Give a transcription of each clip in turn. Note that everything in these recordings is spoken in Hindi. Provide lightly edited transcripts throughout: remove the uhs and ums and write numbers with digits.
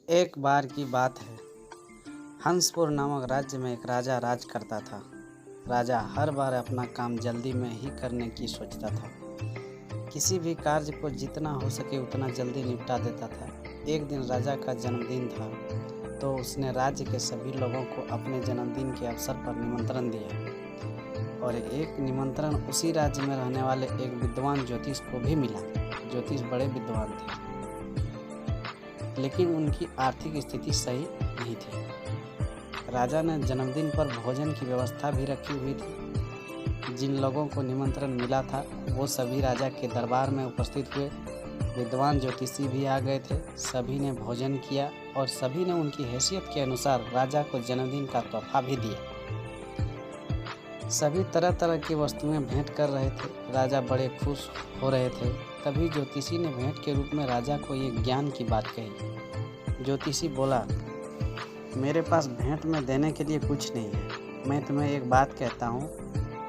एक बार की बात है। हंसपुर नामक राज्य में एक राजा राज करता था। राजा हर बार अपना काम जल्दी में ही करने की सोचता था। किसी भी कार्य को जितना हो सके उतना जल्दी निपटा देता था। एक दिन राजा का जन्मदिन था, तो उसने राज्य के सभी लोगों को अपने जन्मदिन के अवसर पर निमंत्रण दिया और एक निमंत्रण उसी राज्य में रहने वाले एक विद्वान ज्योतिष को भी मिला। ज्योतिष बड़े विद्वान थे, लेकिन उनकी आर्थिक स्थिति सही नहीं थी। राजा ने जन्मदिन पर भोजन की व्यवस्था भी रखी हुई थी। जिन लोगों को निमंत्रण मिला था वो सभी राजा के दरबार में उपस्थित हुए। विद्वान ज्योतिषी भी आ गए थे। सभी ने भोजन किया और सभी ने उनकी हैसियत के अनुसार राजा को जन्मदिन का तोहफा भी दिया। सभी तरह तरह की वस्तुएं भेंट कर रहे थे। राजा बड़े खुश हो रहे थे। तभी ज्योतिषी ने भेंट के रूप में राजा को ये ज्ञान की बात कही। ज्योतिषी बोला, मेरे पास भेंट में देने के लिए कुछ नहीं है। मैं तुम्हें एक बात कहता हूँ,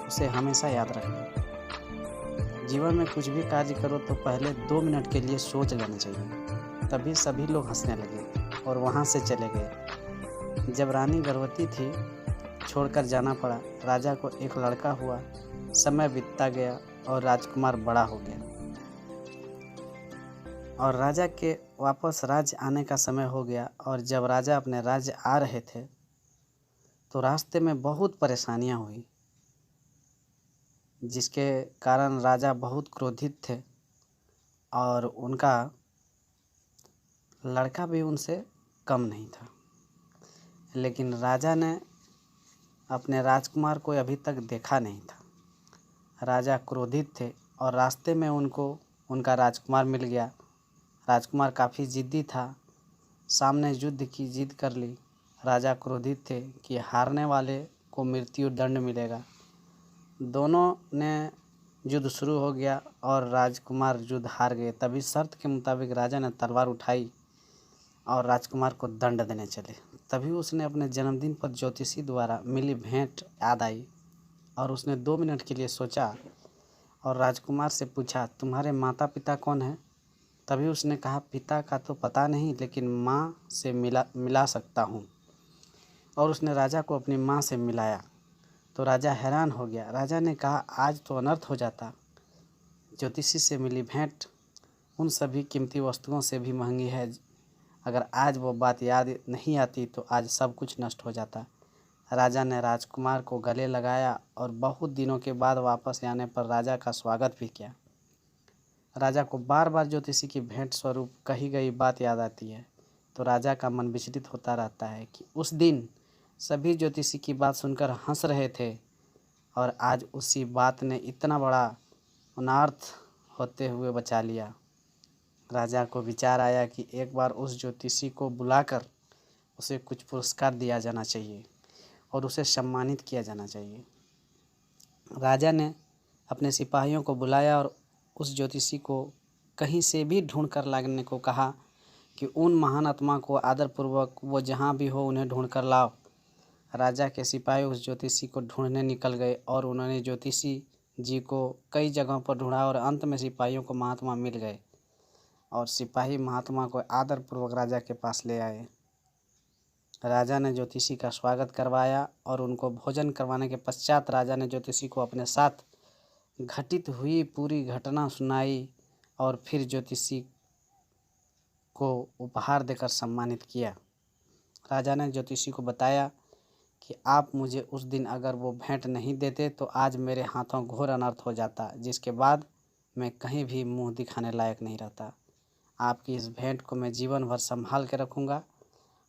उसे हमेशा याद रखना। जीवन में कुछ भी कार्य करो तो पहले 2 मिनट के लिए सोच लेना चाहिए। तभी सभी लोग हंसने लगे और वहाँ से चले गए। जब रानी गर्भवती थी, छोड़कर जाना पड़ा। राजा को एक लड़का हुआ। समय बीतता गया और राजकुमार बड़ा हो गया और राजा के वापस राज्य आने का समय हो गया। और जब राजा अपने राज्य आ रहे थे तो रास्ते में बहुत परेशानियां हुई, जिसके कारण राजा बहुत क्रोधित थे और उनका लड़का भी उनसे कम नहीं था। लेकिन राजा ने अपने राजकुमार को अभी तक देखा नहीं था। राजा क्रोधित थे और रास्ते में उनको उनका राजकुमार मिल गया। राजकुमार काफ़ी जिद्दी था, सामने युद्ध की जिद कर ली। राजा क्रोधित थे कि हारने वाले को मृत्यु दंड मिलेगा। दोनों ने युद्ध शुरू हो गया और राजकुमार युद्ध हार गए। तभी शर्त के मुताबिक राजा ने तलवार उठाई और राजकुमार को दंड देने चले। तभी उसने अपने जन्मदिन पर ज्योतिषी द्वारा मिली भेंट याद आई और उसने 2 मिनट के लिए सोचा और राजकुमार से पूछा, तुम्हारे माता पिता कौन हैं? तभी उसने कहा, पिता का तो पता नहीं, लेकिन माँ से मिला सकता हूँ। और उसने राजा को अपनी माँ से मिलाया तो राजा हैरान हो गया। राजा ने कहा, आज तो अनर्थ हो जाता। ज्योतिषी से मिली भेंट उन सभी कीमती वस्तुओं से भी महंगी है। अगर आज वो बात याद नहीं आती तो आज सब कुछ नष्ट हो जाता। राजा ने राजकुमार को गले लगाया और बहुत दिनों के बाद वापस आने पर राजा का स्वागत भी किया। राजा को बार बार ज्योतिषी की भेंट स्वरूप कही गई बात याद आती है, तो राजा का मन विचलित होता रहता है कि उस दिन सभी ज्योतिषी की बात सुनकर हंस रहे थे और आज उसी बात ने इतना बड़ा अनर्थ होते हुए बचा लिया। राजा को विचार आया कि एक बार उस ज्योतिषी को बुलाकर उसे कुछ पुरस्कार दिया जाना चाहिए और उसे सम्मानित किया जाना चाहिए। राजा ने अपने सिपाहियों को बुलाया और उस ज्योतिषी को कहीं से भी ढूंढ कर लाने को कहा कि उन महान आत्मा को आदरपूर्वक वो जहाँ भी हो उन्हें ढूंढ कर लाओ। राजा के सिपाही उस ज्योतिषी को ढूंढने निकल गए और उन्होंने ज्योतिषी जी को कई जगहों पर ढूंढा और अंत में सिपाहियों को महात्मा मिल गए और सिपाही महात्मा को आदरपूर्वक राजा के पास ले आए। राजा ने ज्योतिषी का स्वागत करवाया और उनको भोजन करवाने के पश्चात राजा ने ज्योतिषी को अपने साथ घटित हुई पूरी घटना सुनाई और फिर ज्योतिषी को उपहार देकर सम्मानित किया। राजा ने ज्योतिषी को बताया कि आप मुझे उस दिन अगर वो भेंट नहीं देते तो आज मेरे हाथों घोर अनर्थ हो जाता, जिसके बाद मैं कहीं भी मुंह दिखाने लायक नहीं रहता। आपकी इस भेंट को मैं जीवन भर संभाल के रखूँगा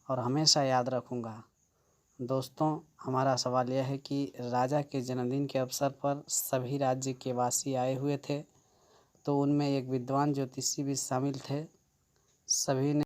और हमेशा याद रखूँगा। दोस्तों, हमारा सवाल यह है कि राजा के जन्मदिन के अवसर पर सभी राज्य के वासी आए हुए थे, तो उनमें एक विद्वान ज्योतिषी भी शामिल थे। सभी ने